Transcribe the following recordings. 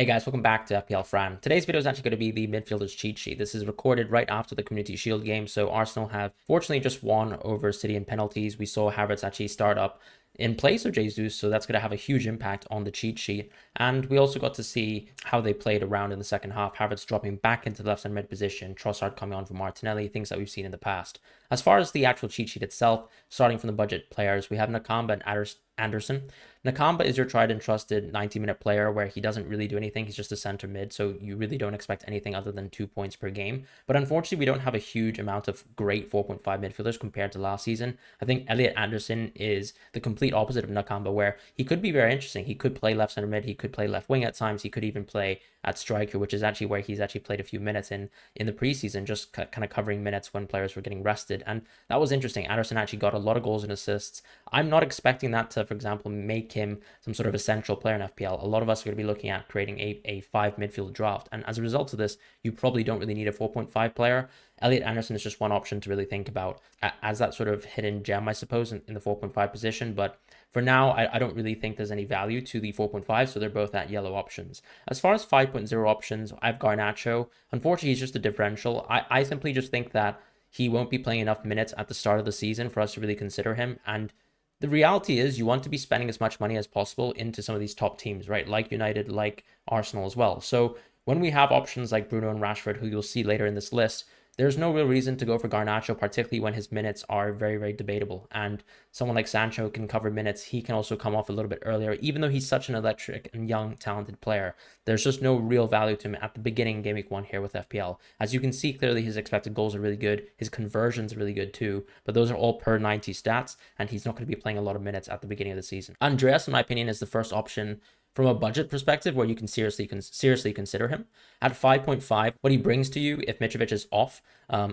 Hey guys, welcome back to FPL Fran. Today's video is actually going to be the midfielders cheat sheet. This is recorded right after the Community Shield game, so Arsenal have fortunately just won over City in penalties. We saw Havertz actually start up in place of Jesus, so that's going to have a huge impact on the cheat sheet. And we also got to see how they played around in the second half. Havertz dropping back into the left side mid position, Trossard coming on for Martinelli, things that we've seen in the past. As far as the actual cheat sheet itself, starting from the budget players, we have Nakamba and Anderson. Nakamba is your tried and trusted 90-minute player where he doesn't really do anything. He's just a center mid, so you really don't expect anything other than 2 points per game. But unfortunately, we don't have a huge amount of great 4.5 midfielders compared to last season. I think Elliot Anderson is the complete opposite of Nakamba, where he could be very interesting. He could play left center mid, he could play left wing at times, he could even play at striker, which is actually where he's actually played a few minutes in the preseason, just kind of covering minutes when players were getting rested. And that was interesting. Anderson actually got a lot of goals and assists. I'm not expecting that to, for example, make him some sort of essential player in FPL. A lot of us are going to be looking at creating a 5 midfield draft. And as a result of this, you probably don't really need a 4.5 player. Elliot Anderson is just one option to really think about as that sort of hidden gem, I suppose, in the 4.5 position. But for now, I don't really think there's any value to the 4.5, so they're both at yellow options. As far as 5.0 options, I have Garnacho. Unfortunately, he's just a differential. I simply just think that he won't be playing enough minutes at the start of the season for us to really consider him. And the reality is you want to be spending as much money as possible into some of these top teams, right? Like United, like Arsenal as well. So when we have options like Bruno and Rashford, who you'll see later in this list, there's no real reason to go for Garnacho, particularly when his minutes are very, very debatable. And someone like Sancho can cover minutes. He can also come off a little bit earlier, even though he's such an electric and young, talented player. There's just no real value to him at the beginning game week 1 here with FPL. As you can see, clearly his expected goals are really good. His conversions are really good too, but those are all per 90 stats, and he's not going to be playing a lot of minutes at the beginning of the season. Andreas, in my opinion, is the first option from a budget perspective where you can seriously consider him. At 5.5, what he brings to you if Mitrovic is off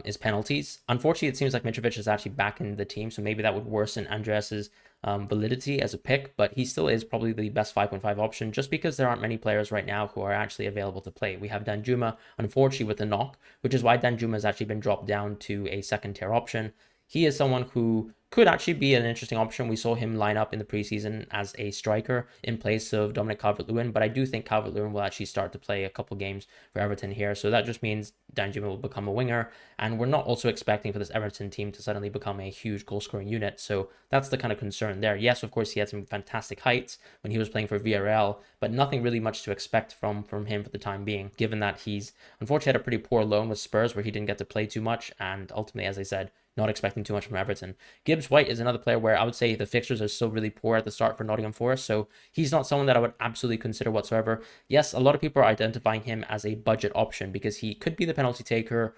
is penalties. Unfortunately, it seems like Mitrovic is actually back in the team, so maybe that would worsen Andreas's validity as a pick, but he still is probably the best 5.5 option just because there aren't many players right now who are actually available to play. We have Danjuma, unfortunately, with the knock, which is why Danjuma has actually been dropped down to a second tier option. He is someone who could actually be an interesting option. We saw him line up in the preseason as a striker in place of Dominic Calvert-Lewin, but I do think Calvert-Lewin will actually start to play a couple games for Everton here. So that just means Danjuma will become a winger, and we're not also expecting for this Everton team to suddenly become a huge goal-scoring unit. So that's the kind of concern there. Yes, of course, he had some fantastic heights when he was playing for Villarreal, but nothing really much to expect from him for the time being, given that he's unfortunately had a pretty poor loan with Spurs where he didn't get to play too much, and ultimately, as I said, not expecting too much from Everton. Gibbs White is another player where I would say the fixtures are still really poor at the start for Nottingham Forest, so he's not someone that I would absolutely consider whatsoever. Yes, a lot of people are identifying him as a budget option because he could be the penalty taker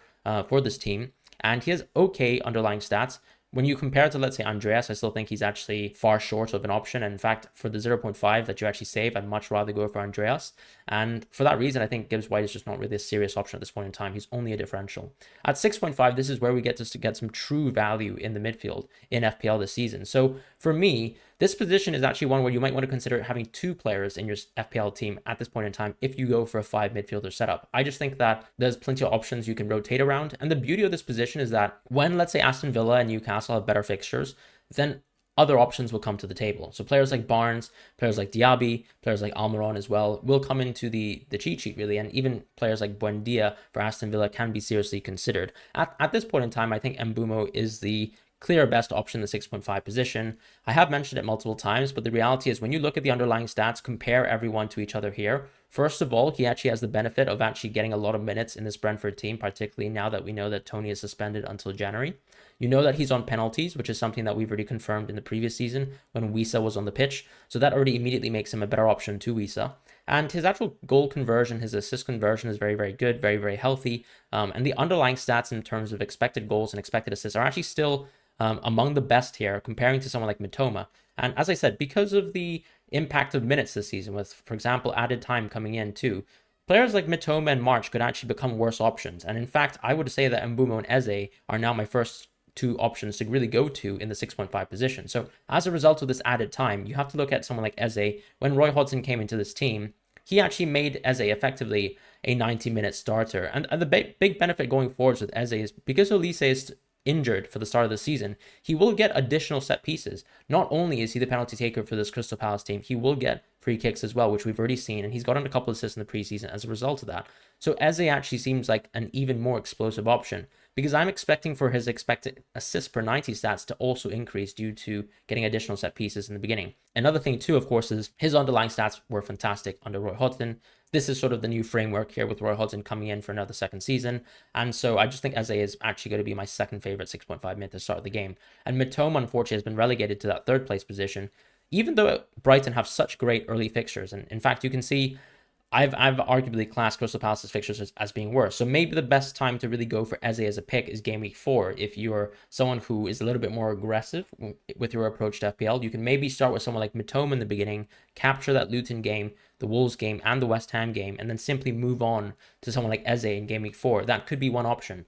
for this team, and he has okay underlying stats. When you compare to, let's say, Andreas, I still think he's actually far short of an option. And in fact, for the 0.5 that you actually save, I'd much rather go for Andreas. And for that reason, I think Gibbs White is just not really a serious option at this point in time. He's only a differential. At 6.5, this is where we get to get some true value in the midfield in FPL this season. So for me, this position is actually one where you might want to consider having 2 players in your FPL team at this point in time if you go for a 5 midfielder setup. I just think that there's plenty of options you can rotate around. And the beauty of this position is that when, let's say, Aston Villa and Newcastle have better fixtures, then other options will come to the table. So players like Barnes, players like Diaby, players like Almiron as well will come into the cheat sheet really, and even players like Buendia for Aston Villa can be seriously considered. At this point in time, I think Mbeumo is the clear best option in the 6.5 position. I have mentioned it multiple times, but the reality is when you look at the underlying stats, compare everyone to each other here. First of all, he actually has the benefit of actually getting a lot of minutes in this Brentford team, particularly now that we know that Tony is suspended until January. You know that he's on penalties, which is something that we've already confirmed in the previous season when Wisa was on the pitch. So that already immediately makes him a better option to Wisa. And his actual goal conversion, his assist conversion is very, very good, very, very healthy. And the underlying stats in terms of expected goals and expected assists are actually still among the best here, comparing to someone like Mitoma. And as I said, because of the impact of minutes this season, with, for example, added time coming in too, players like Mitoma and March could actually become worse options. And in fact, I would say that Mbeumo and Eze are now my first 2 options to really go to in the 6.5 position. So as a result of this added time, you have to look at someone like Eze. When Roy Hodgson came into this team, he actually made Eze effectively a 90-minute starter. And the big benefit going forwards with Eze is because Olise is injured for the start of the season, he will get additional set pieces. Not only is he the penalty taker for this Crystal Palace team, he will get free kicks as well, which we've already seen. And he's gotten a couple of assists in the preseason as a result of that. So Eze actually seems like an even more explosive option, because I'm expecting for his expected assists per 90 stats to also increase due to getting additional set pieces in the beginning. Another thing too, of course, is his underlying stats were fantastic under Roy Hodgson. This is sort of the new framework here with Roy Hodgson coming in for another second season. And so I just think Eze is actually going to be my second favorite 6.5 mid to start the game. And Mitoma, unfortunately, has been relegated to that third place position, even though Brighton have such great early fixtures. And in fact, you can see I've arguably classed Crystal Palace's fixtures as being worse. So maybe the best time to really go for Eze as a pick is game week 4. If you're someone who is a little bit more aggressive with your approach to FPL, you can maybe start with someone like Mitoma in the beginning, capture that Luton game, the Wolves game, and the West Ham game, and then simply move on to someone like Eze in game week 4. That could be one option.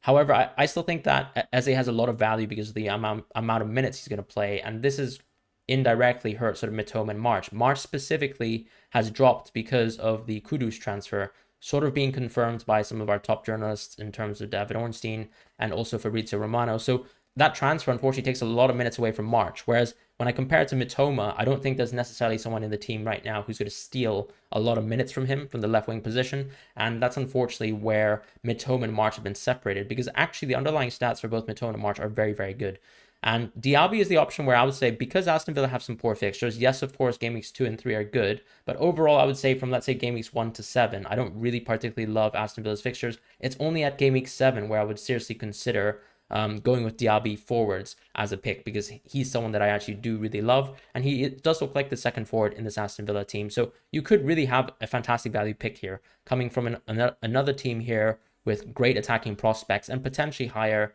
However, I still think that Eze has a lot of value because of the amount of minutes he's going to play, and this is indirectly hurt sort of Mitoma and March. March specifically has dropped because of the Kudus transfer, sort of being confirmed by some of our top journalists in terms of David Ornstein and also Fabrizio Romano. So that transfer unfortunately takes a lot of minutes away from March. Whereas when I compare it to Mitoma, I don't think there's necessarily someone in the team right now who's going to steal a lot of minutes from him from the left wing position. And that's unfortunately where Mitoma and March have been separated, because actually the underlying stats for both Mitoma and March are very, very good. And Diaby is the option where I would say, because Aston Villa have some poor fixtures, yes, of course, game weeks 2 and 3 are good. But overall, I would say from, let's say, game weeks 1 to 7, I don't really particularly love Aston Villa's fixtures. It's only at game week 7 where I would seriously consider going with Diaby forwards as a pick, because he's someone that I actually do really love. And he does look like the second forward in this Aston Villa team. So you could really have a fantastic value pick here, coming from another team here with great attacking prospects and potentially higher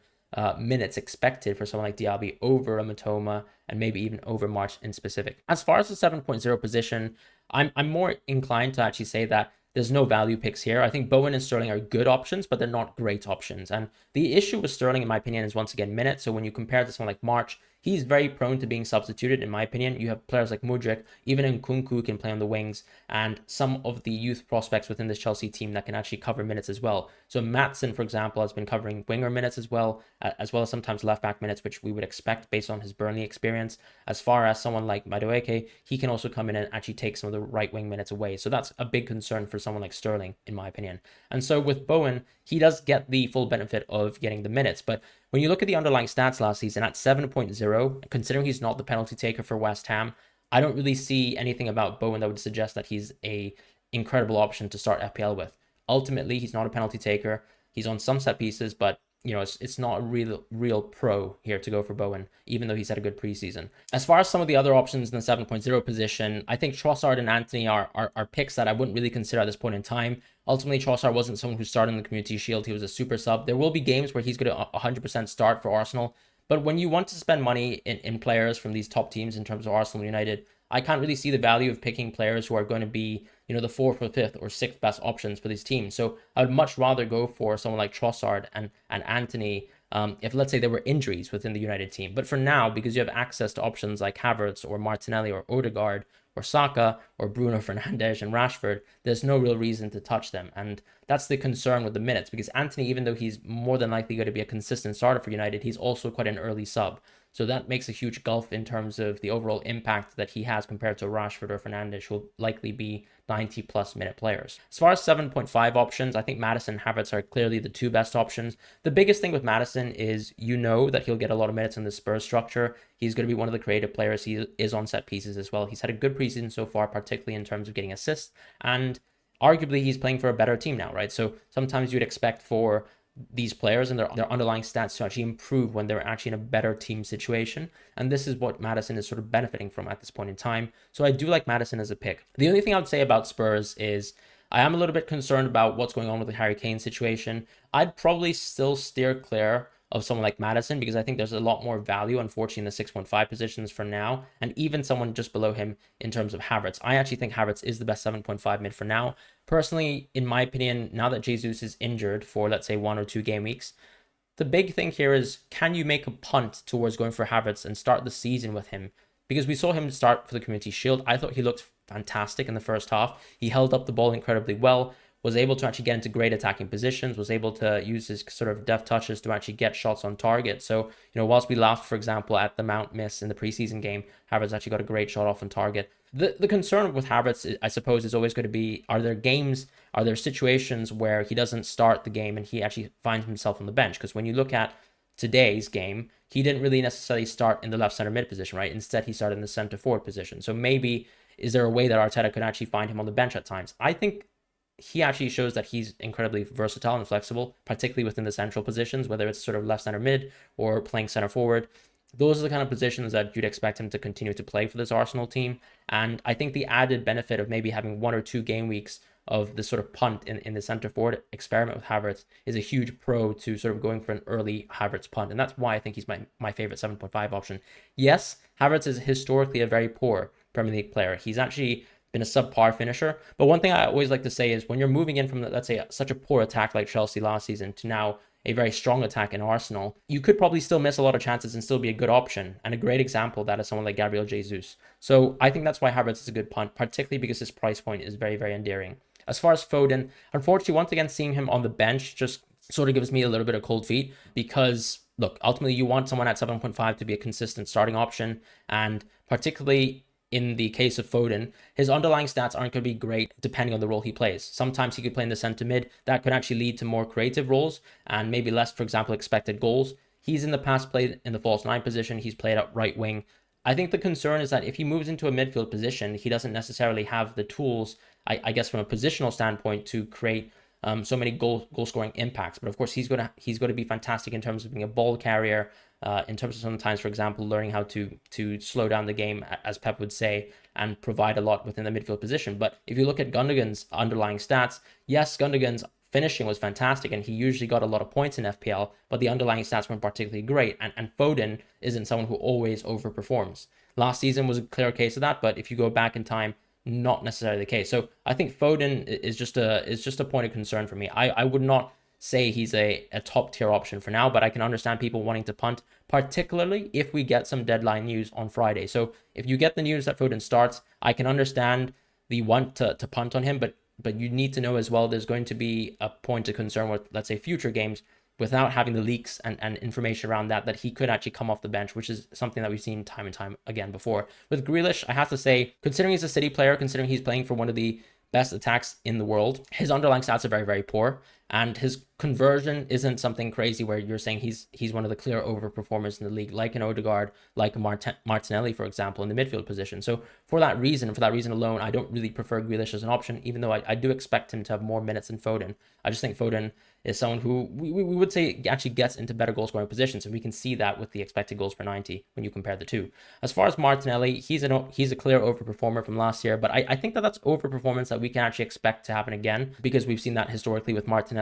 minutes expected for someone like Diaby over a Mitoma and maybe even over March in specific. As far as the 7.0 position, I'm more inclined to actually say that there's no value picks here. I think Bowen and Sterling are good options, but they're not great options. And the issue with Sterling, in my opinion, is once again minutes. So when you compare to someone like March, he's very prone to being substituted, in my opinion. You have players like Mudryk, even Nkunku can play on the wings, and some of the youth prospects within this Chelsea team that can actually cover minutes as well. So Maatsen, for example, has been covering winger minutes as well as sometimes left-back minutes, which we would expect based on his Burnley experience. As far as someone like Madueke, he can also come in and actually take some of the right-wing minutes away. So that's a big concern for someone like Sterling, in my opinion. And so with Bowen, he does get the full benefit of getting the minutes, but when you look at the underlying stats last season at 7.0, considering he's not the penalty taker for West Ham, I don't really see anything about Bowen that would suggest that he's a incredible option to start FPL with. Ultimately, he's not a penalty taker. He's on some set pieces, but it's not a real pro here to go for Bowen, even though he's had a good preseason. As far as some of the other options in the 7.0 position, I think Trossard and Antony are picks that I wouldn't really consider at this point in time. Ultimately, Trossard wasn't someone who started in the Community Shield. He was a super sub. There will be games where he's going to 100% start for Arsenal. But when you want to spend money in players from these top teams in terms of Arsenal United, I can't really see the value of picking players who are going to be, the 4th or 5th or 6th best options for these teams. So I would much rather go for someone like Trossard and Antony if, let's say, there were injuries within the United team. But for now, because you have access to options like Havertz or Martinelli or Odegaard or Saka or Bruno Fernandes and Rashford, there's no real reason to touch them. And that's the concern with the minutes, because Antony, even though he's more than likely going to be a consistent starter for United, he's also quite an early sub. So that makes a huge gulf in terms of the overall impact that he has compared to Rashford or Fernandes, who will likely be 90 plus minute players. As far as 7.5 options, I think Maddison and Havertz are clearly the two best options. The biggest thing with Maddison is that he'll get a lot of minutes in the Spurs structure. He's going to be one of the creative players. He is on set pieces as well. He's had a good preseason so far, particularly in terms of getting assists, and arguably he's playing for a better team now, right? So sometimes you'd expect for these players and their underlying stats to actually improve when they're actually in a better team situation. And this is what Maddison is sort of benefiting from at this point in time. So I do like Maddison as a pick. The only thing I would say about Spurs is I am a little bit concerned about what's going on with the Harry Kane situation. I'd probably still steer clear of someone like Maddison, because I think there's a lot more value, unfortunately, in the 6.5 positions for now, and even someone just below him in terms of Havertz. I actually think Havertz is the best 7.5 mid for now. Personally, in my opinion, now that Jesus is injured for, let's say, 1 or 2 game weeks, the big thing here is, can you make a punt towards going for Havertz and start the season with him? Because we saw him start for the Community Shield. I thought he looked fantastic in the first half. He held up the ball incredibly well. was able to actually get into great attacking positions, was able to use his sort of deft touches to actually get shots on target. So, whilst we laughed, for example, at the Mount miss in the preseason game, Havertz actually got a great shot off on target. The concern with Havertz, I suppose, is always going to be, are there situations where he doesn't start the game and he actually finds himself on the bench? Because when you look at today's game, he didn't really necessarily start in the left center mid position, right? Instead, he started in the center forward position. So maybe, is there a way that Arteta could actually find him on the bench at times? I think he actually shows that he's incredibly versatile and flexible, particularly within the central positions, whether it's sort of left center mid or playing center forward. Those are the kind of positions that you'd expect him to continue to play for this Arsenal team. And I think the added benefit of maybe having 1 or 2 game weeks of this sort of punt in the center forward experiment with Havertz is a huge pro to sort of going for an early Havertz punt. And that's why I think he's my favorite 7.5 option. Yes, Havertz is historically a very poor Premier League player. He's actually been a subpar finisher. But one thing I always like to say is when you're moving in from, let's say, such a poor attack like Chelsea last season to now a very strong attack in Arsenal, you could probably still miss a lot of chances and still be a good option. And a great example of that is someone like Gabriel Jesus. So I think that's why Havertz is a good punt, particularly because his price point is very, very endearing. As far as Foden, unfortunately, once again, seeing him on the bench just sort of gives me a little bit of cold feet because, look, ultimately you want someone at 7.5 to be a consistent starting option. And particularly in the case of Foden, his underlying stats aren't going to be great depending on the role he plays. Sometimes he could play in the center mid. That could actually lead to more creative roles and maybe less, for example, expected goals. He's in the past played in the false 9 position. He's played at right wing. I think the concern is that if he moves into a midfield position, he doesn't necessarily have the tools, I guess, from a positional standpoint to create so many goal scoring impacts. But of course, he's going to be fantastic in terms of being a ball carrier, in terms of sometimes, for example, learning how to slow down the game, as Pep would say, and provide a lot within the midfield position. But if you look at Gundogan's underlying stats, yes, Gundogan's finishing was fantastic and he usually got a lot of points in FPL, but the underlying stats weren't particularly great. And Foden isn't someone who always overperforms. Last season was a clear case of that, but if you go back in time, not necessarily the case. So I think Foden is just a point of concern for me. I would not say he's a top tier option for now, but I can understand people wanting to punt, particularly if we get some deadline news on Friday. So if you get the news that Foden starts, I can understand the want to punt on him, but you need to know as well there's going to be a point of concern with, let's say, future games without having the leaks and information around that he could actually come off the bench, which is something that we've seen time and time again before. With Grealish, I have to say, considering he's a City player, considering he's playing for one of the best attacks in the world, his underlying stats are very, very poor. And his conversion isn't something crazy where you're saying he's one of the clear overperformers in the league, like an Odegaard, like a Martinelli, for example, in the midfield position. So for that reason alone, I don't really prefer Grealish as an option, even though I do expect him to have more minutes than Foden. I just think Foden is someone who we would say actually gets into better goal scoring positions, and we can see that with the expected goals per 90 when you compare the two. As far as Martinelli, he's a clear overperformer from last year, but I think that's overperformance that we can actually expect to happen again because we've seen that historically with Martinelli.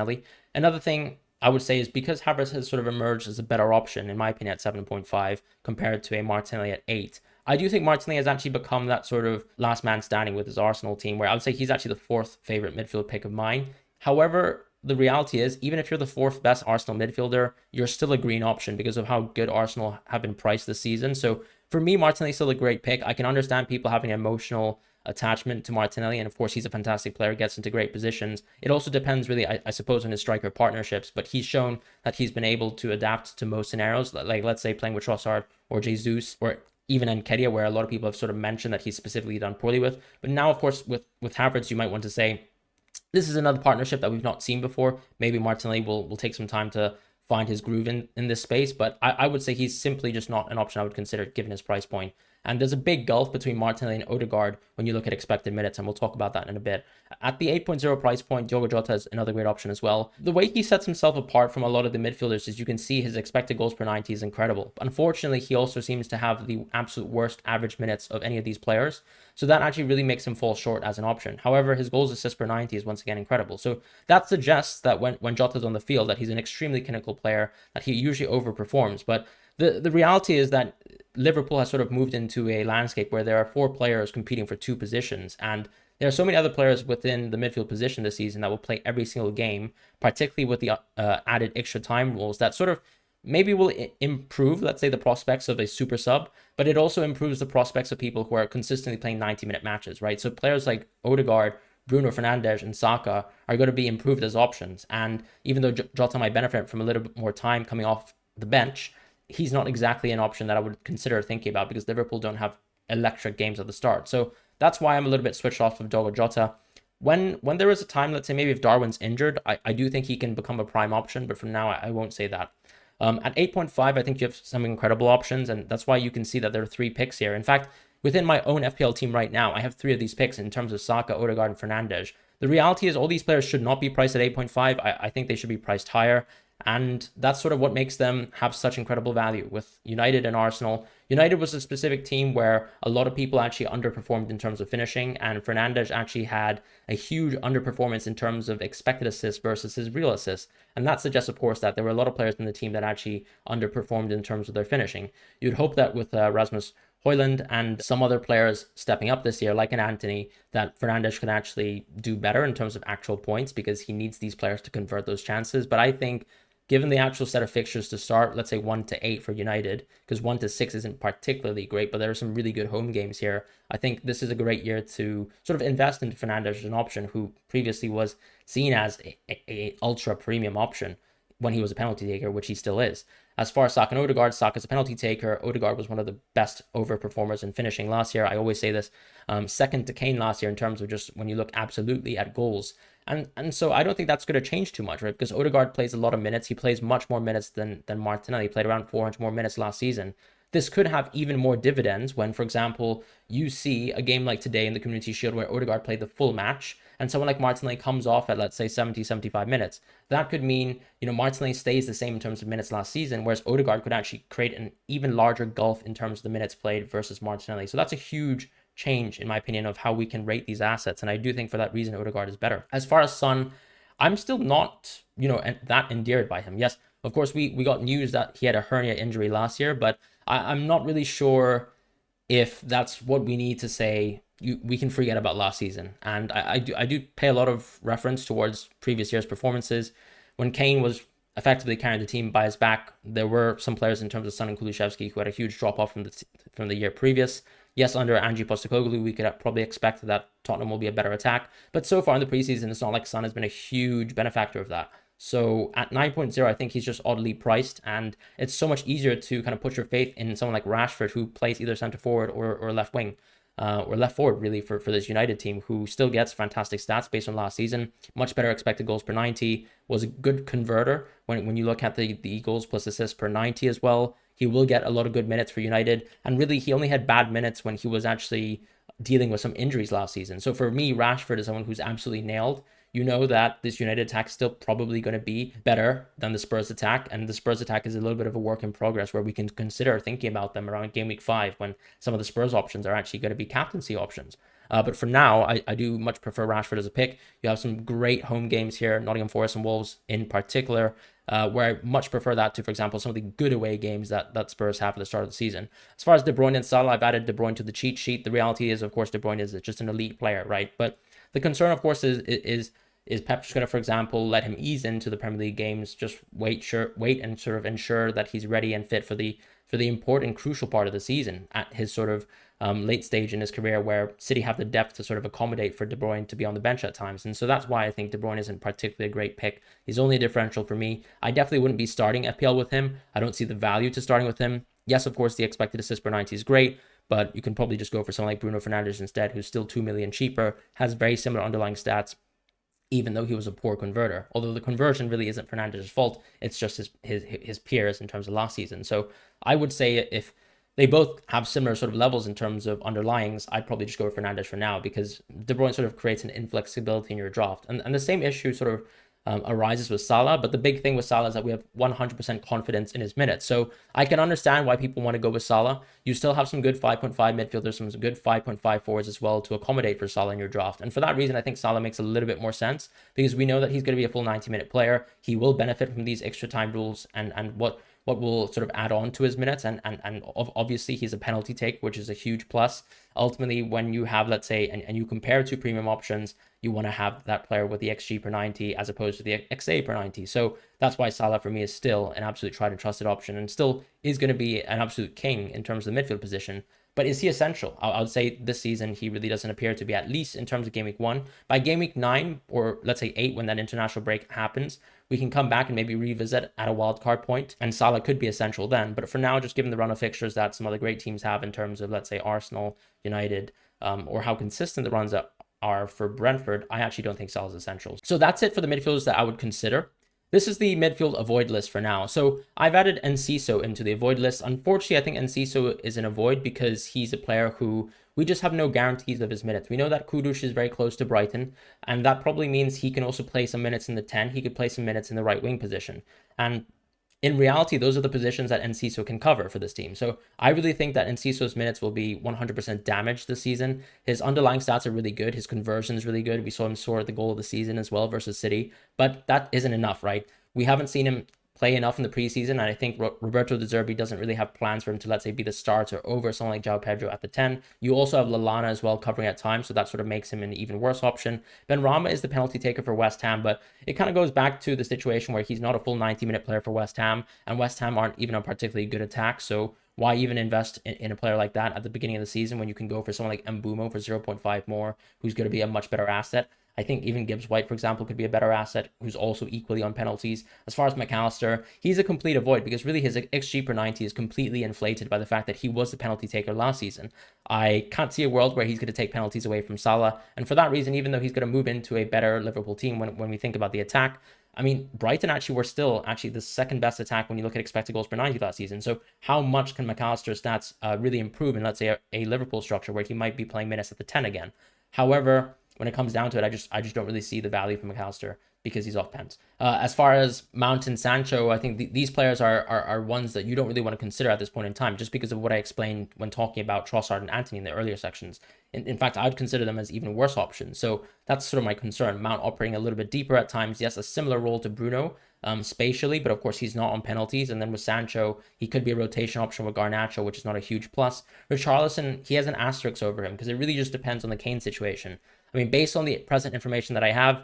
Another thing I would say is because Havertz has sort of emerged as a better option, in my opinion, at 7.5 compared to a Martinelli at 8. I do think Martinelli has actually become that sort of last man standing with his Arsenal team, where I would say he's actually the 4th favorite midfield pick of mine. However, the reality is, even if you're the 4th best Arsenal midfielder, you're still a green option because of how good Arsenal have been priced this season. So for me, Martinelli is still a great pick. I can understand people having an emotional attachment to Martinelli, and of course he's a fantastic player, gets into great positions. It also depends really, I suppose, on his striker partnerships, but he's shown that he's been able to adapt to most scenarios, like let's say playing with Trossard or Jesus or even Nketiah, where a lot of people have sort of mentioned that he's specifically done poorly with. But now, of course, with Havertz, you might want to say this is another partnership that we've not seen before. Maybe Martinelli will take some time to find his groove in this space, but I would say he's simply just not an option I would consider given his price point. And there's a big gulf between Martinelli and Odegaard when you look at expected minutes, and we'll talk about that in a bit. At the 8.0 price point, Diogo Jota is another great option as well. The way he sets himself apart from a lot of the midfielders is you can see his expected goals per 90 is incredible. Unfortunately, he also seems to have the absolute worst average minutes of any of these players, so that actually really makes him fall short as an option. However, his goals assist per 90 is once again incredible. So that suggests that when Jota's on the field, that he's an extremely clinical player, that he usually overperforms. But the reality is that Liverpool has sort of moved into a landscape where there are 4 players competing for 2 positions, and there are so many other players within the midfield position this season that will play every single game, particularly with the added extra time rules that sort of maybe will improve, let's say, the prospects of a super sub, but it also improves the prospects of people who are consistently playing 90-minute matches, right? So players like Odegaard, Bruno Fernandes and Saka are going to be improved as options. And even though Jota might benefit from a little bit more time coming off the bench, he's not exactly an option that I would consider thinking about because Liverpool don't have electric games at the start. So that's why I'm a little bit switched off of Diogo Jota. When there is a time, let's say maybe if Darwin's injured, I do think he can become a prime option, but for now I won't say that. At 8.5, I think you have some incredible options, and that's why you can see that there are 3 picks here. In fact, within my own FPL team right now, I have 3 of these picks in terms of Saka, Odegaard, and Fernandes. The reality is all these players should not be priced at 8.5. I think they should be priced higher. And that's sort of what makes them have such incredible value with United and Arsenal. United was a specific team where a lot of people actually underperformed in terms of finishing, and Fernandes actually had a huge underperformance in terms of expected assists versus his real assists. And that suggests, of course, that there were a lot of players in the team that actually underperformed in terms of their finishing. You'd hope that with Rasmus Højlund and some other players stepping up this year, like an Anthony, that Fernandes can actually do better in terms of actual points because he needs these players to convert those chances. But I think given the actual set of fixtures to start, let's say 1 to 8 for United, because 1 to 6 isn't particularly great, but there are some really good home games here. I think this is a great year to sort of invest into Fernandes as an option who previously was seen as a ultra premium option when he was a penalty taker, which he still is. As far as Saka and Odegaard, Saka's a penalty taker. Odegaard was one of the best overperformers in finishing last year. I always say this, second to Kane last year in terms of just when you look absolutely at goals. And so I don't think that's going to change too much, right? Because Odegaard plays a lot of minutes. He plays much more minutes than Martinelli. He played around 400 more minutes last season. This could have even more dividends when, for example, you see a game like today in the Community Shield where Odegaard played the full match and someone like Martinelli comes off at, let's say, 70, 75 minutes. That could mean, Martinelli stays the same in terms of minutes last season, whereas Odegaard could actually create an even larger gulf in terms of the minutes played versus Martinelli. So that's a huge change, in my opinion, of how we can rate these assets. And I do think for that reason, Odegaard is better. As far as Son, I'm still not, that endeared by him. Yes, of course, we got news that he had a hernia injury last year, but I'm not really sure if that's what we need to say. We can forget about last season. And I do pay a lot of reference towards previous year's performances. When Kane was effectively carrying the team by his back, there were some players in terms of Son and Kulusevski who had a huge drop-off from the year previous. Yes, under Ange Postecoglou, we could probably expect that Tottenham will be a better attack. But so far in the preseason, it's not like Son has been a huge benefactor of that. So at 9.0, I think he's just oddly priced. And it's so much easier to kind of put your faith in someone like Rashford, who plays either centre forward or left wing. Or left forward, really, for this United team, who still gets fantastic stats based on last season. Much better expected goals per 90. Was a good converter when you look at the goals plus assists per 90 as well. He will get a lot of good minutes for United. And really, he only had bad minutes when he was actually dealing with some injuries last season. So for me, Rashford is someone who's absolutely nailed. You know that this United attack is still probably going to be better than the Spurs attack. And the Spurs attack is a little bit of a work in progress where we can consider thinking about them around game week 5 when some of the Spurs options are actually going to be captaincy options. But for now, I do much prefer Rashford as a pick. You have some great home games here, Nottingham Forest and Wolves in particular, where I much prefer that to, for example, some of the good away games that Spurs have at the start of the season. As far as De Bruyne and Salah, I've added De Bruyne to the cheat sheet. The reality is, of course, De Bruyne is just an elite player, right? But the concern, of course, is Pep just going to, for example, let him ease into the Premier League games, just wait and sort of ensure that he's ready and fit for the important, crucial part of the season at his sort of late stage in his career where City have the depth to sort of accommodate for De Bruyne to be on the bench at times. And so that's why I think De Bruyne isn't particularly a great pick. He's only a differential for me. I definitely wouldn't be starting FPL with him. I don't see the value to starting with him. Yes, of course, the expected assist per 90 is great, but you can probably just go for someone like Bruno Fernandes instead, who's still 2 million cheaper, has very similar underlying stats, even though he was a poor converter. Although the conversion really isn't Fernandes' fault, it's just his peers in terms of last season. So I would say if they both have similar sort of levels in terms of underlyings, I'd probably just go with Fernandes for now because De Bruyne sort of creates an inflexibility in your draft. And the same issue sort of arises with Salah, but the big thing with Salah is that we have 100% confidence in his minutes. So I can understand why people want to go with Salah. You still have some good 5.5 midfielders, some good 5.5 forwards as well to accommodate for Salah in your draft. And for that reason, I think Salah makes a little bit more sense because we know that he's going to be a full 90-minute player. He will benefit from these extra time rules and what will sort of add on to his minutes. And obviously he's a penalty take, which is a huge plus. Ultimately, when you have, let's say, and you compare two premium options, you want to have that player with the XG per 90 as opposed to the XA per 90. So that's why Salah for me is still an absolute tried and trusted option and still is going to be an absolute king in terms of the midfield position. But is he essential? I would say this season he really doesn't appear to be, at least in terms of game week 1. By game week 9, or let's say 8, when that international break happens, we can come back and maybe revisit at a wildcard point, and Salah could be essential then. But for now, just given the run of fixtures that some other great teams have in terms of, let's say, Arsenal, United, or how consistent the runs are for Brentford, I actually don't think Salah is essential. So that's it for the midfielders that I would consider. This is the midfield avoid list for now. So I've added Enciso into the avoid list. Unfortunately, I think Enciso is an avoid because he's a player who we just have no guarantees of his minutes. We know that Kudus is very close to Brighton, and that probably means he can also play some minutes in the 10. He could play some minutes in the right wing position. And in reality, those are the positions that Enciso can cover for this team. So I really think that Enciso's minutes will be 100% damaged this season. His underlying stats are really good. His conversion is really good. We saw him score the goal of the season as well versus City. But that isn't enough, right? We haven't seen him play enough in the preseason, and I think Roberto De Zerbi doesn't really have plans for him to, let's say, be the starter over someone like João Pedro at the 10. You also have Lallana as well covering at times, so that sort of makes him an even worse option. Benrahma is the penalty taker for West Ham, but it kind of goes back to the situation where he's not a full 90-minute player for West Ham, and West Ham aren't even a particularly good attack, so why even invest in a player like that at the beginning of the season when you can go for someone like Mbeumo for 0.5 more, who's going to be a much better asset? I think even Gibbs White, for example, could be a better asset, who's also equally on penalties. As far as McAllister, he's a complete avoid because really his XG per 90 is completely inflated by the fact that he was the penalty taker last season. I can't see a world where he's going to take penalties away from Salah. And for that reason, even though he's going to move into a better Liverpool team when we think about the attack, I mean, Brighton actually were still the second best attack when you look at expected goals per 90 last season. So how much can McAllister's stats really improve in, let's say, a Liverpool structure where he might be playing minutes at the 10 again? However, when it comes down to it, I just don't really see the value from McAllister because he's off pens. As far as Mount and Sancho, I think these players are ones that you don't really want to consider at this point in time, just because of what I explained when talking about Trossard and Antony in the earlier sections. In fact, I would consider them as even worse options. So that's sort of my concern. Mount operating a little bit deeper at times. Yes, a similar role to Bruno spatially, but of course he's not on penalties. And then with Sancho, he could be a rotation option with Garnacho, which is not a huge plus. Richarlison, he has an asterisk over him because it really just depends on the Kane situation. I mean, based on the present information that I have,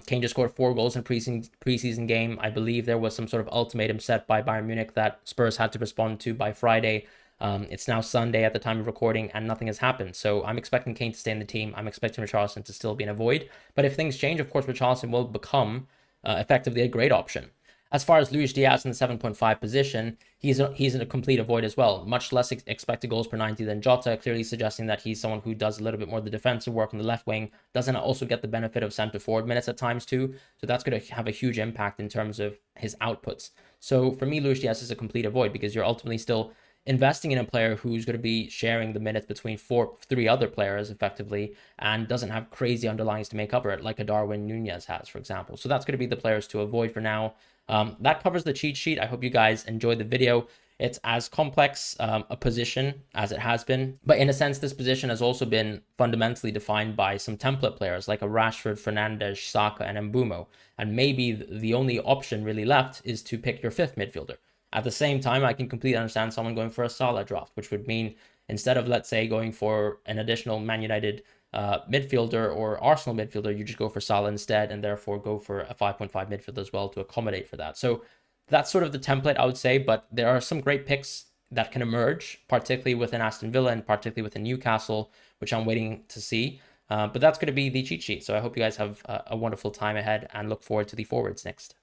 Kane just scored 4 goals in preseason game. I believe there was some sort of ultimatum set by Bayern Munich that Spurs had to respond to by Friday. It's now Sunday at the time of recording, and nothing has happened. So I'm expecting Kane to stay in the team. I'm expecting Richarlison to still be in a void. But if things change, of course, Richarlison will become effectively a great option. As far as Luis Diaz in the 7.5 position, he's in a complete avoid as well. Much less expected goals per 90 than Jota, clearly suggesting that he's someone who does a little bit more of the defensive work on the left wing, doesn't also get the benefit of centre forward minutes at times too. So that's going to have a huge impact in terms of his outputs. So for me, Luis Diaz is a complete avoid because you're ultimately still investing in a player who's going to be sharing the minutes between 3 other players effectively and doesn't have crazy underlines to make up for it, like a Darwin Nunez has, for example. So that's going to be the players to avoid for now. That covers the cheat sheet. I hope you guys enjoyed the video. It's as complex a position as it has been, but in a sense, this position has also been fundamentally defined by some template players like a Rashford, Fernandes, Saka, and Mbeumo. And maybe the only option really left is to pick your 5th midfielder. At the same time, I can completely understand someone going for a Salah draft, which would mean instead of, let's say, going for an additional Man United midfielder or Arsenal midfielder, you just go for Salah instead, and therefore go for a 5.5 midfielder as well to accommodate for that. So that's sort of the template, I would say, but there are some great picks that can emerge, particularly within Aston Villa and particularly within Newcastle, which I'm waiting to see. But that's going to be the cheat sheet. So I hope you guys have a wonderful time ahead and look forward to the forwards next.